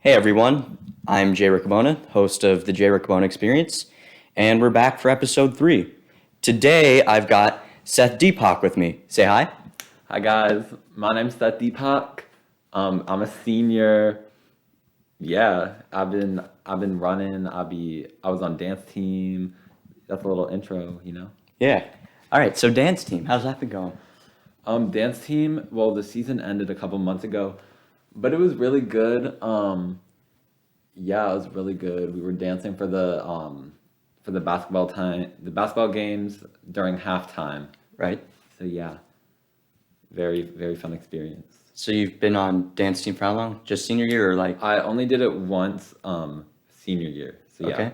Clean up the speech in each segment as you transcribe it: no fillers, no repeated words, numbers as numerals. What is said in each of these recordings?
Hey everyone, I'm Jay Riccabona, host of the Jay Riccabona Experience, and we're back for episode 3. Today I've got Seth Deepak with me. Say hi. Hi guys, my name's Seth Deepak. I'm a senior. Yeah, I've been running. I was on dance team. That's a little intro. Yeah. All right, so dance team, how's that been going? Dance team. Well, the season ended a couple months ago, but it was really good. Yeah, it was really good. We were dancing for the basketball games during halftime. Right? So yeah, very very fun experience. So you've been on dance team for how long? Just senior year or like, I only did it once, senior year. So yeah. okay.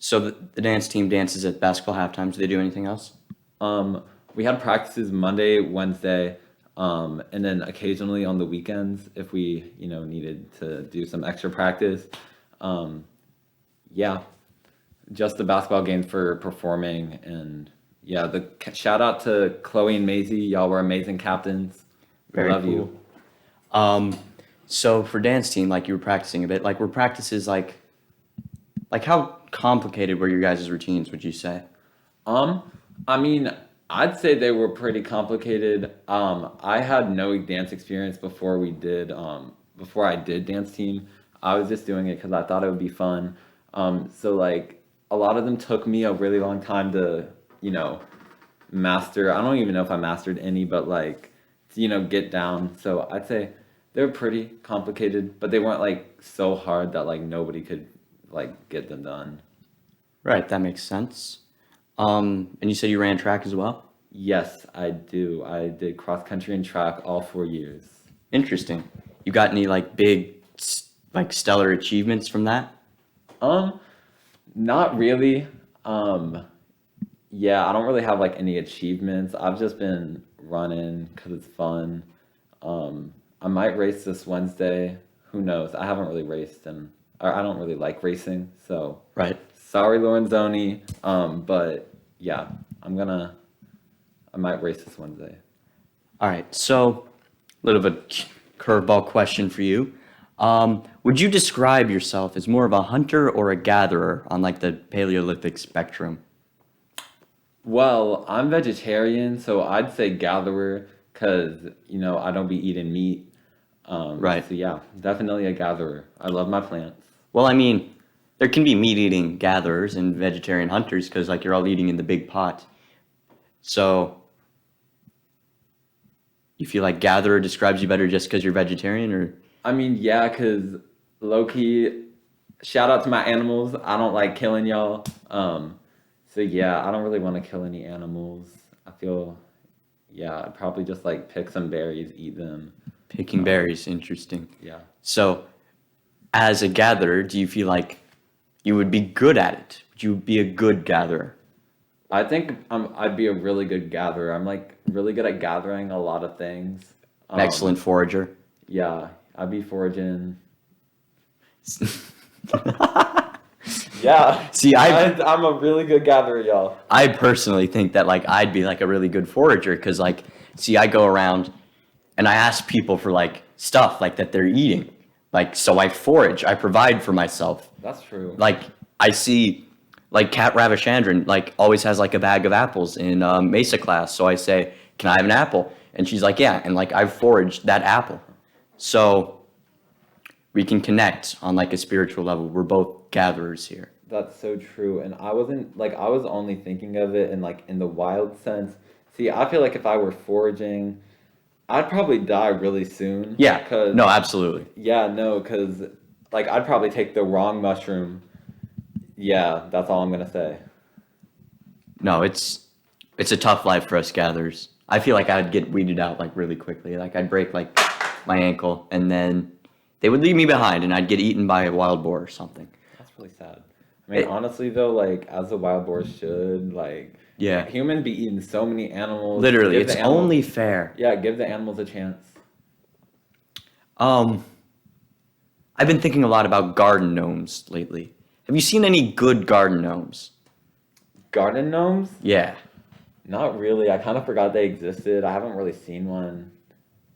So the dance team dances at basketball halftime. Do they do anything else? We had practices Monday, Wednesday, and then occasionally on the weekends if we, needed to do some extra practice. Um, yeah, just the basketball games for performing, and yeah, shout out to Chloe and Maisie. Y'all were amazing captains. We Very love cool. you. So for dance team, like you were practicing a bit, like were practices like how complicated were your guys' routines, would you say? Um, I mean, I'd say they were pretty complicated. I had no dance experience before I did dance team. I was just doing it because I thought it would be fun. So like a lot of them took me a really long time to, you know, master. I don't even know if I mastered any, but like, get down. So I'd say they were pretty complicated, but they weren't like so hard that like nobody could like get them done. Right, that makes sense. And you said you ran track as well? Yes, I do. I did cross country and track all 4 years. Interesting. You got any like big, like stellar achievements from that? Um, Not really. Um, yeah, I don't really have like any achievements. I've just been running because it's fun. I might race this Wednesday. Who knows? I haven't really raced or I don't really like racing, so Right. sorry, Lorenzoni. But yeah, I might race this Wednesday. All right. So, a little bit curveball question for you. Would you describe yourself as more of a hunter or a gatherer on like the Paleolithic spectrum? Well, I'm vegetarian, so I'd say gatherer because, I don't be eating meat. Right. So yeah, definitely a gatherer. I love my plants. Well, I mean, there can be meat-eating gatherers and vegetarian hunters because like you're all eating in the big pot. So, you feel like gatherer describes you better just because you're vegetarian, or I mean, yeah, because low key, shout out to my animals. I don't like killing y'all. So yeah, I don't really want to kill any animals. I feel, yeah, I'd probably just like pick some berries, eat them. picking berries? Interesting. Yeah. So, as a gatherer, do you feel like you would be good at it? Would you be a good gatherer? I think I'd be a really good gatherer. I'm like really good at gathering a lot of things. An Um, excellent forager? yeah, I'd be foraging. Yeah, See, I'm a really good gatherer, y'all. I personally think that like I'd be like a really good forager because like, see, I go around and I ask people for like stuff like that they're eating. Like, so I forage, I provide for myself. That's true. Like, I see like Kat Ravichandran like always has like a bag of apples in Mesa class. So I say, can I have an apple? And she's like, yeah. And like I've foraged that apple. So we can connect on like a spiritual level. We're both gatherers here. That's so true. And I was only thinking of it in like in the wild sense. See, I feel like if I were foraging, I'd probably die really soon. Yeah. Cause No, absolutely. yeah, no, cause like I'd probably take the wrong mushroom. Yeah, that's all I'm gonna say. No, it's a tough life for us gatherers. I feel like I'd get weeded out like really quickly. Like I'd break like my ankle and then they would leave me behind and I'd get eaten by a wild boar or something. That's really sad. I mean, It, honestly though, like as the wild boar should, like yeah, humans be eating so many animals. literally, Give it's the animals, only fair. yeah, give the animals a chance. Um, I've been thinking a lot about garden gnomes lately. Have you seen any good garden gnomes? Garden gnomes? Yeah. Not really. I kind of forgot they existed. I haven't really seen one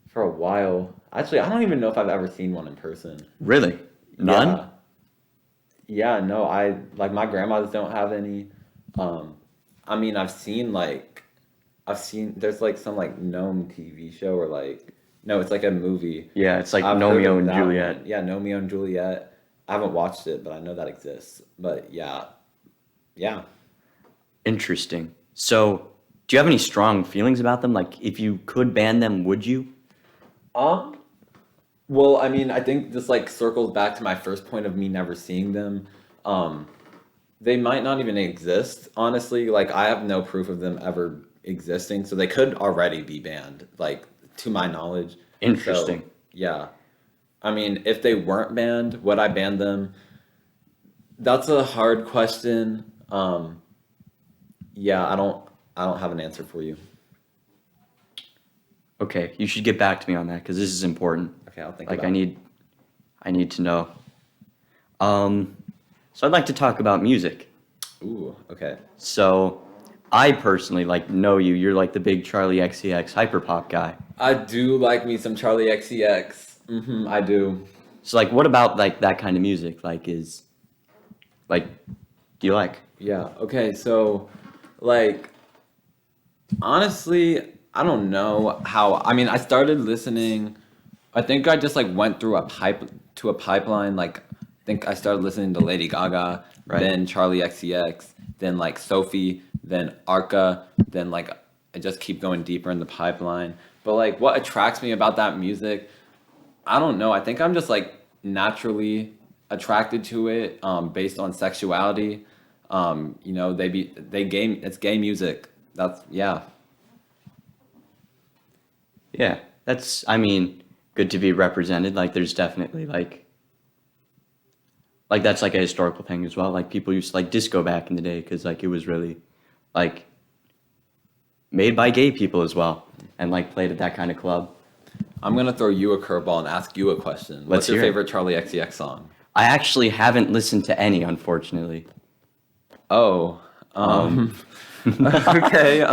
for a while. Actually, I don't even know if I've ever seen one in person. Really? None? Yeah. Yeah, no, I like my grandmas don't have any. I mean, I've seen there's like some like gnome TV show or like no, it's like a movie. Yeah, it's like I've heard Romeo of and that Juliet. one. Yeah, Romeo and Juliet. I haven't watched it, but I know that exists. But yeah, yeah. Interesting. So, do you have any strong feelings about them? Like, if you could ban them, would you? Um, well, I mean, I think this like circles back to my first point of me never seeing them. Um, they might not even exist, honestly. Like, I have no proof of them ever existing, so they could already be banned, like, to my knowledge. So, Interesting. yeah. I mean, if they weren't banned, would I ban them? That's a hard question. Yeah, I don't have an answer for you. Okay, you should get back to me on that because this is important. Okay, I'll think Like, about it. I need to know. Um, so I'd like to talk about music. Ooh, okay. So, I personally like know you. You're like the big Charlie XCX hyperpop guy. I do like me some Charlie XCX. I do. So, like, what about like that kind of music? Like, like, do you like? Yeah. Okay. So, like, honestly, I don't know how. I mean, I started listening. I think I just like went through a pipeline. Like, I think I started listening to Lady Gaga, Right. then Charlie XCX, then like Sophie, then Arca, then like I just keep going deeper in the pipeline. But like, what attracts me about that music? I don't know. I think I'm just like naturally attracted to it, based on sexuality. It's gay music. That's yeah. Yeah, I mean, good to be represented. Like, there's definitely like that's like a historical thing as well. Like, people used to like disco back in the day because like it was really like made by gay people as well and like played at that kind of club. I'm gonna throw you a curveball and ask you a question. Let's What's your hear it. favorite Charlie XCX song? I actually haven't listened to any, unfortunately. Oh, Um, okay.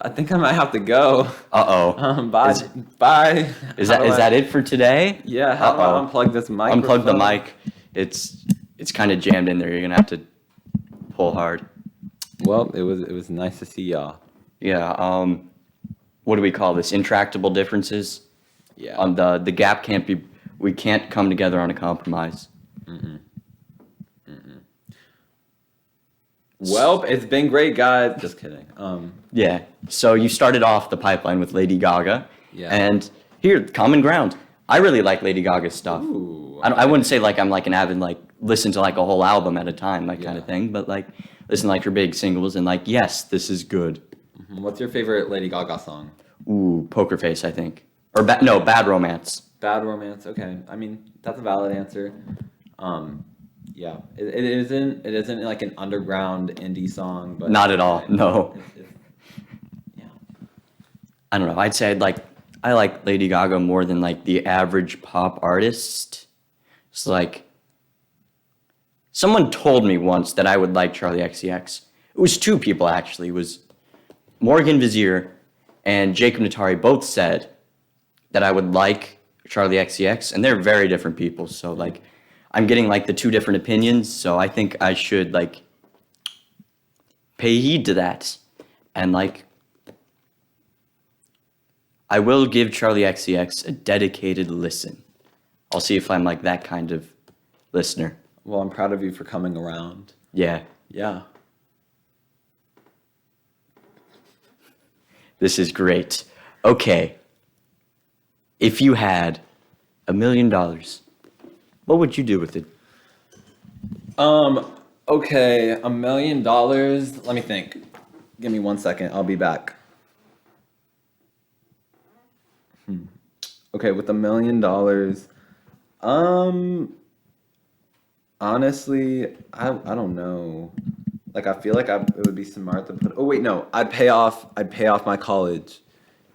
I think I might have to go. Uh-oh. Bye. Is, Bye. is How that do is I- that it for today? Yeah. How do I Uh-oh. unplug this microphone? Unplug the mic. It's kind of jammed in there. You're gonna have to pull hard. Well, it was nice to see y'all. Yeah. What do we call this? Intractable differences. Yeah. The gap can't be. We can't come together on a compromise. Well, it's been great, guys. Just kidding. Yeah. So you started off the pipeline with Lady Gaga. Yeah. And here, common ground. I really like Lady Gaga's stuff. Ooh, I wouldn't say like I'm like an avid like listen to like a whole album at a time, like kind of Yeah. thing, but like listen to like her big singles and like yes, this is good. What's your favorite Lady Gaga song? Ooh, Poker Face, I think. Or no, Bad Romance. Bad Romance. Okay. I mean, that's a valid answer. Yeah. It isn't like an underground indie song, but Not at all. No. Yeah. I don't know. I'd say I like Lady Gaga more than like the average pop artist. It's like someone told me once that I would like Charlie XCX. It was two people actually. It was Morgan Vizier and Jacob Natari both said that I would like Charlie XCX, and they're very different people. So like I'm getting like the two different opinions, so I think I should like pay heed to that. And like I will give Charlie XCX a dedicated listen. I'll see if I'm like that kind of listener. Well, I'm proud of you for coming around. Yeah, Yeah. this is great. Okay. If you had $1 million, what would you do with it? Okay, $1 million. Let me think. Give me 1 second. I'll be back. Okay, with $1 million, honestly, I don't know. Like I feel like it would be smart to put. Oh wait, no, I'd pay off my college.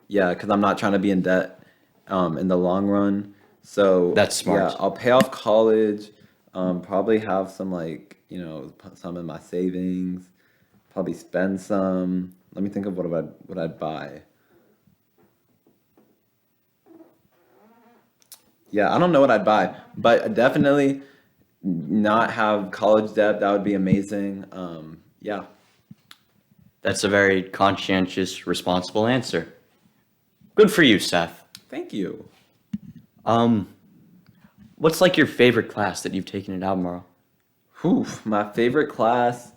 Yeah, because I'm not trying to be in debt, in the long run. So That's smart. Yeah, I'll pay off college. Probably have some like put some in my savings. Probably spend some. Let me think of what I'd buy. Yeah, I don't know what I'd buy, but definitely not have college debt. That would be amazing. Yeah. That's a very conscientious, responsible answer. Good for you, Seth. Thank you. Um, what's like your favorite class that you've taken at Albemarle? Whew, my favorite class.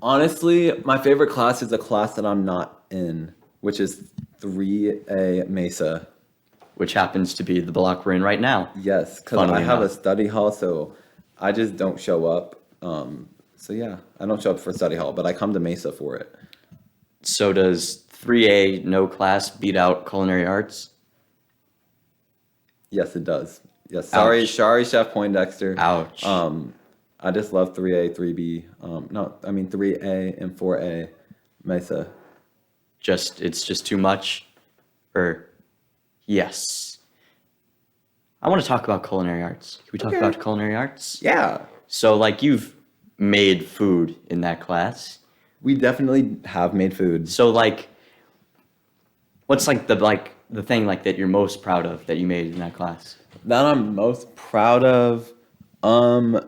Honestly, my favorite class is a class that I'm not in, which is 3A Mesa. Which happens to be the block we're in right now. Yes, because Funnily I have a enough. study hall, so I just don't show up. So yeah, I don't show up for study hall, but I come to Mesa for it. So does 3A no class beat out culinary arts? Yes, it does. Yes, sorry, Ouch. sorry, Chef Poindexter. Ouch. I just love 3A, 3B. No, I mean 3A and 4A Mesa. It's just too much? Or, yes. I want to talk about culinary arts. Can we talk Okay. about culinary arts? Yeah, So, like, you've made food in that class. we definitely have made food. So, like, what's the thing like that you're most proud of that you made in that class? That I'm most proud of. I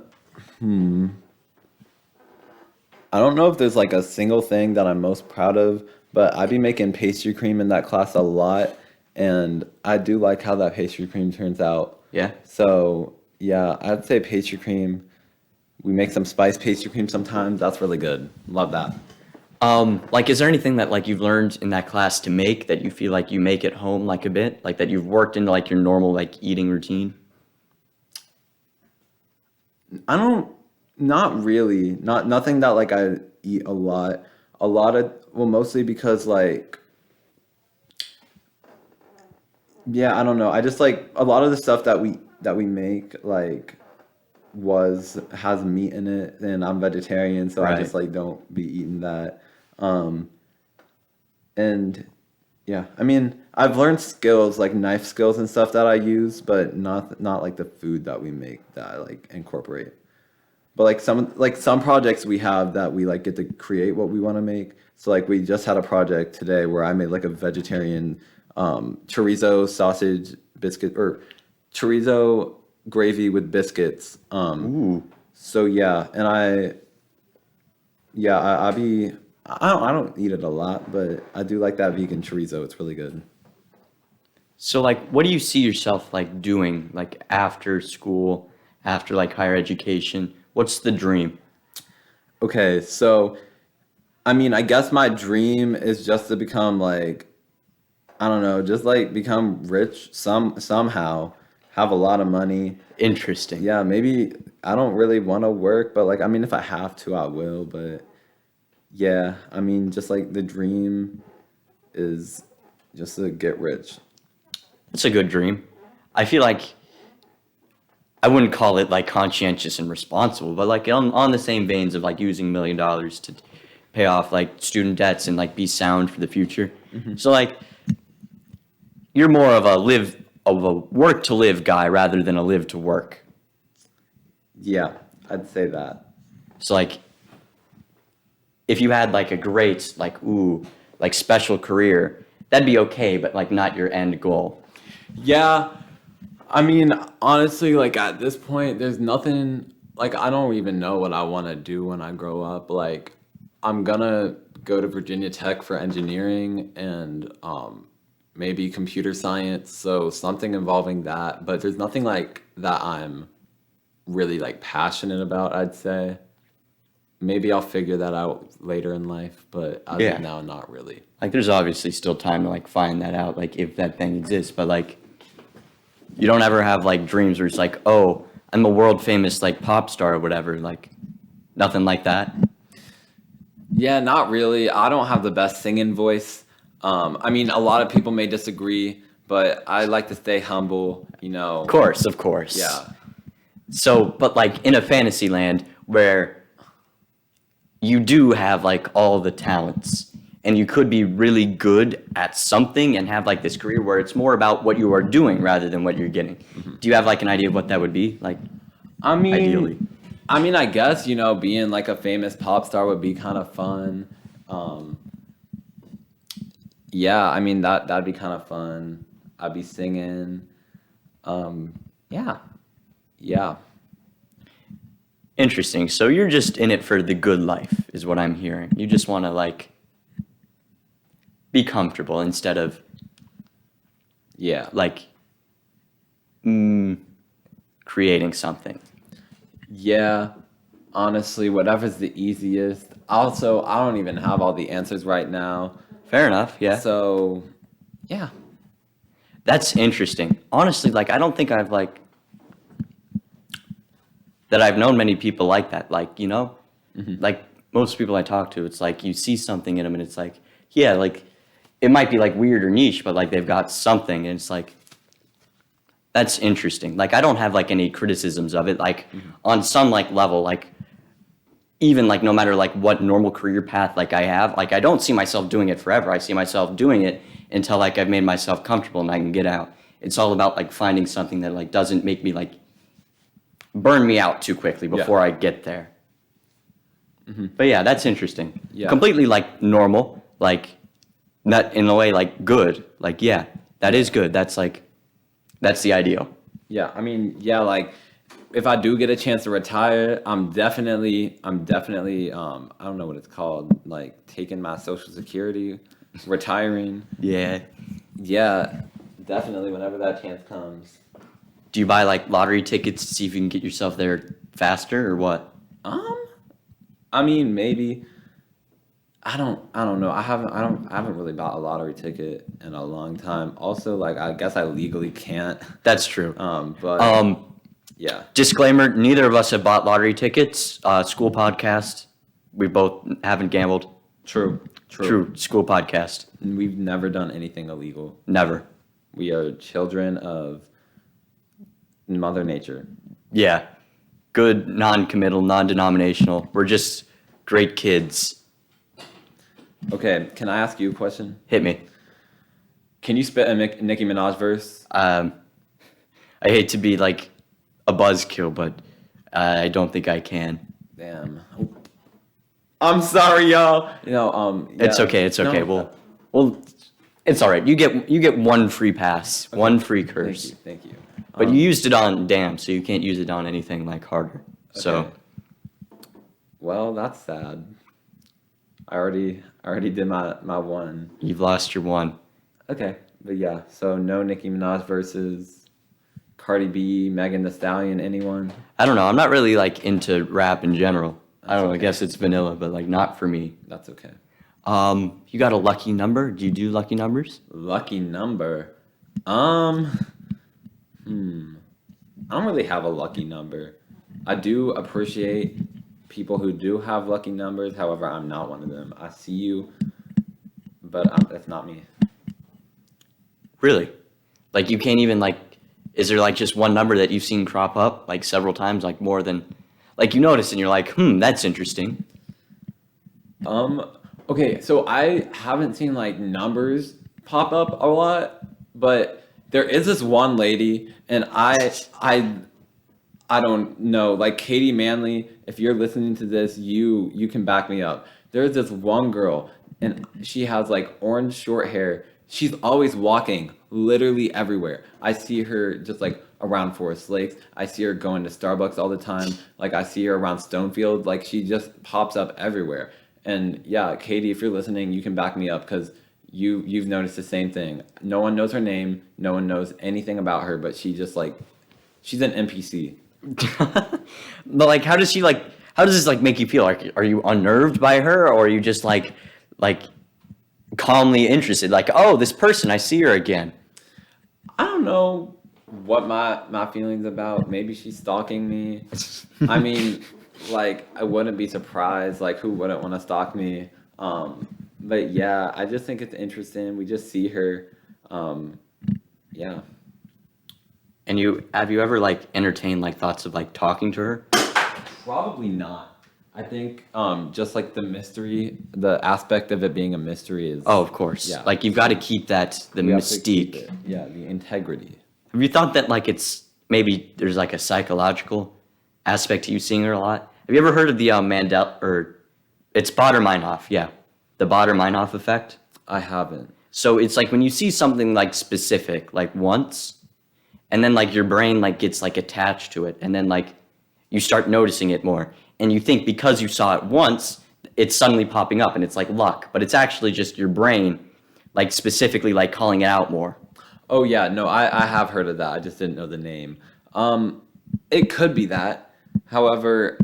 don't know if there's like a single thing that I'm most proud of, but I be making pastry cream in that class a lot, and I do like how that pastry cream turns out. Yeah. So yeah, I'd say pastry cream. We make some spice pastry cream sometimes. That's really good. Love that. Like, is there anything that like you've learned in that class to make that you feel like you make at home like a bit, like that you've worked into like your normal like eating routine? I don't, not really. Nothing that like I eat a lot. A lot of, well, mostly because like, yeah, I don't know. I just like a lot of the stuff that we make like has meat in it, and I'm vegetarian, so I Right. just like don't be eating that. Um, and yeah, I mean, I've learned skills like knife skills and stuff that I use, but not like the food that we make that I like incorporate. But like some projects we have that we like get to create what we want to make. So like we just had a project today where I made like a vegetarian chorizo sausage biscuit or chorizo gravy with biscuits. Ooh. So yeah, and I don't eat it a lot, but I do like that vegan chorizo. It's really good. So like, what do you see yourself like doing like after school, after like higher education? What's the dream? Okay, so I mean, I guess my dream is just to become like I don't know, just like become rich somehow, have a lot of money. Interesting. Yeah, maybe I don't really want to work, but like I mean if I have to, I will, but yeah, I mean just like the dream is just to get rich. That's a good dream. I feel like I wouldn't call it like conscientious and responsible, but like on the same veins of like using $1 million to pay off like student debts and like be sound for the future. So like you're more of a work to live guy rather than a live to work. Yeah, I'd say that. So like if you had like a great like special career, that'd be okay, but like not your end goal. Yeah, I mean, honestly, like at this point, there's nothing like I don't even know what I want to do when I grow up. Like I'm gonna go to Virginia Tech for engineering and maybe computer science, so something involving that, but there's nothing like that I'm really like passionate about, I'd say. Maybe I'll figure that out later in life, but as Yeah. of now, not really. Like there's obviously still time to like find that out, like if that thing exists, but like you don't ever have like dreams where it's like, oh, I'm a world famous like pop star or whatever, like nothing like that. Yeah, not really. I don't have the best singing voice. I mean, a lot of people may disagree, but I like to stay humble, you know. Of course. Yeah. So, but like in a fantasy land where you do have like all the talents and you could be really good at something and have like this career where it's more about what you are doing rather than what you're getting. Do you have like an idea of what that would be? Like I mean, ideally. I guess, you know, being like a famous pop star would be kind of fun. Yeah, I mean that'd be kind of fun. I'd be singing. Yeah. Yeah. Interesting. So you're just in it for the good life, is what I'm hearing. You just want to like be comfortable instead of Yeah. like creating something. Yeah. Honestly, whatever's the easiest. Also, I don't even have all the answers right now. Fair enough. Yeah. So, yeah. That's interesting. Honestly, like I don't think I've like that I've known many people like that. Like, like most people I talk to, it's like you see something in them and it's like, yeah, like it might be like weird or niche, but like they've got something and it's like that's interesting. Like I don't have like any criticisms of it. Like on some like level, like even like no matter like what normal career path like I have, like I don't see myself doing it forever. I see myself doing it until like I've made myself comfortable and I can get out. It's all about like finding something that like doesn't make me like burn me out too quickly before I get there. But yeah, that's interesting. Yeah. Completely like normal, like not in a way like good. Like yeah, that is good. That's the ideal. Yeah, I mean, yeah, like if I do get a chance to retire, I'm definitely, I don't know what it's called, like taking my Social Security, retiring. Yeah. Yeah, definitely whenever that chance comes. Do you buy like lottery tickets to see if you can get yourself there faster or what? I mean, maybe. I don't know. I haven't really bought a lottery ticket in a long time. Also, like I guess I legally can't. That's true. But yeah. Disclaimer: neither of us have bought lottery tickets. School podcast. We both haven't gambled. True. True. School podcast. We've never done anything illegal. Never. We are children of Mother Nature. Yeah. Good, non-committal, non-denominational. We're just great kids. Okay, can I ask you a question? Hit me. Can you spit a Nicki Minaj verse? I hate to be like a buzzkill, but I don't think I can. Damn. I'm sorry, y'all. Yeah. It's okay. It's okay. No, Well, it's all right. You get one free pass, okay. one free curse. Thank you. But you used it on damn, so you can't use it on anything like harder. Okay. So, well, that's sad. I already did my one. you've lost your one. Okay, but yeah. So no Nicki Minaj versus Cardi B, Megan Thee Stallion, anyone? I don't know. I'm not really like into rap in general. I don't know. I okay. guess it's vanilla, but like not for me. That's okay. You got a lucky number? Do you do lucky numbers? Lucky number. I don't really have a lucky number. I do appreciate people who do have lucky numbers. However, I'm not one of them. I see you, but that's not me. Really? Like you can't even like, is there like just one number that you've seen crop up like several times, like more than, like you notice and you're like, that's interesting. Okay, so I haven't seen like numbers pop up a lot, but there is this one lady, and I don't know, like Katie Manley, if you're listening to this, you can back me up. There's this one girl, and she has like orange short hair. She's always walking literally everywhere. I see her just like around Forest Lakes. I see her going to Starbucks all the time. Like I see her around Stonefield. Like she just pops up everywhere. And yeah, Katie, if you're listening, you can back me up because you've noticed the same thing. No one knows her name. No one knows anything about her, but she just like, she's an NPC. But like, how does this like make you feel? Like, are you unnerved by her, or are you just like calmly interested? Like, oh, this person, I see her again. I don't know what my feelings about. Maybe she's stalking me. I mean, like I wouldn't be surprised. Like who wouldn't want to stalk me? But yeah, I just think it's interesting. We just see her. Yeah. And have you ever like entertained like thoughts of like talking to her? Probably not. I think just like the mystery, the aspect of it being a mystery is. Oh, of course. Yeah. Like you've got to keep that the we have to keep mystique. it. Yeah, the integrity. Have you thought that like it's maybe there's like a psychological aspect to you seeing her a lot? Have you ever heard of the it's Baader-Meinhof? Yeah, the Baader-Meinhof effect. I haven't. So it's like when you see something like specific, like once, and then like your brain like gets like attached to it, and then like you start noticing it more, and you think because you saw it once, it's suddenly popping up, and it's like luck, but it's actually just your brain like specifically like calling it out more. Oh yeah, no, I have heard of that. I just didn't know the name. It could be that. However,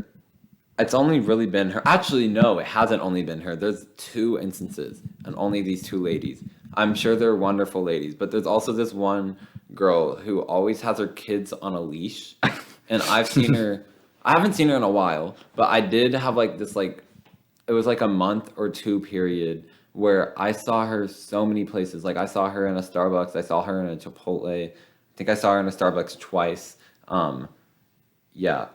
it's only really been her. Actually, no, it hasn't only been her. There's 2 instances, and only these 2 ladies. I'm sure they're wonderful ladies, but there's also this one girl who always has her kids on a leash, and I've seen her. I haven't seen her in a while, but I did have like this like, it was like a month or 2 period where I saw her so many places. Like I saw her in a Starbucks, I saw her in a Chipotle. I think I saw her in a Starbucks twice. Yeah,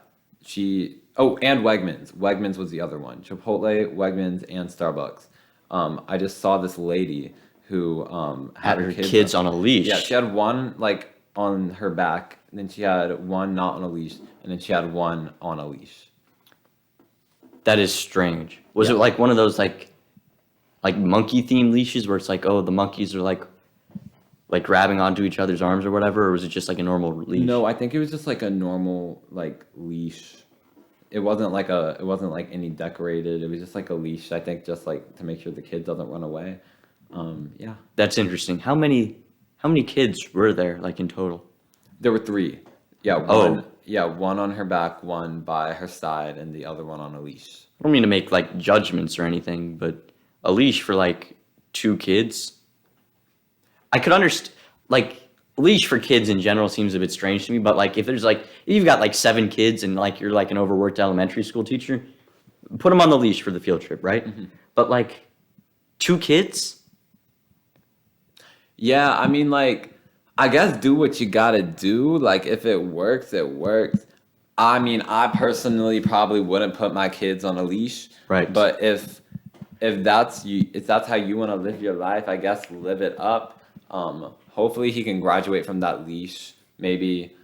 and Wegmans. Wegmans was the other one. Chipotle, Wegmans, and Starbucks. I just saw this lady who Had her kids on a leash. Yeah, she had one like on her back, and then she had one not on a leash, and then she had one on a leash. That is strange. Was Yeah. it like one of those like monkey themed leashes where it's like, oh, the monkeys are like grabbing onto each other's arms or whatever, or was it just like a normal leash? No, I think it was just like a normal like leash. It wasn't like any decorated. It was just like a leash. I think just like to make sure the kid doesn't run away. Yeah. That's interesting. How many kids were there like in total? There were 3. Yeah, Oh. one. Yeah, one on her back, one by her side, and the other one on a leash. I don't mean to make like judgments or anything, but a leash for like 2 kids. I could understand like leash for kids in general seems a bit strange to me, but like if you've got like 7 kids and like you're like an overworked elementary school teacher, put them on the leash for the field trip, right? Mm-hmm. But like 2 kids? Yeah, I mean, like, I guess do what you gotta do. Like, if it works, it works. I mean, I personally probably wouldn't put my kids on a leash. Right. But if that's how you want to live your life, I guess live it up. Hopefully he can graduate from that leash. Maybe,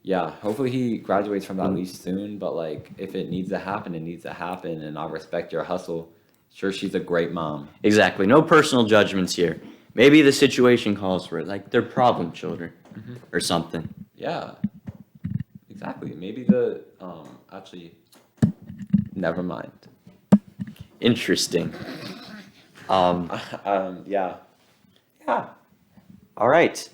yeah. Hopefully he graduates from that leash soon. But like, if it needs to happen, it needs to happen. And I respect your hustle. Sure, she's a great mom. Exactly. No personal judgments here. Maybe the situation calls for it, like they're problem children or something. Yeah, exactly. Maybe actually, never mind. Interesting. Yeah. All right.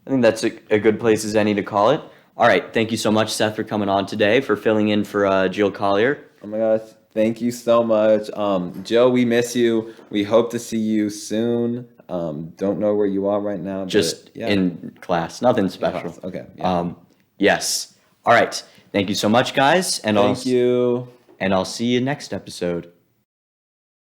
I think that's a good place as any to call it. All right. Thank you so much, Seth, for coming on today, for filling in for Jill Collier. Oh my gosh. Thank you so much. Joe, we miss you. We hope to see you soon. Don't know where you are right now. Just but, yeah. in class. Nothing special. Class. Okay. Yeah. Yes. All right. Thank you so much, guys. And Thank you. And I'll see you next episode.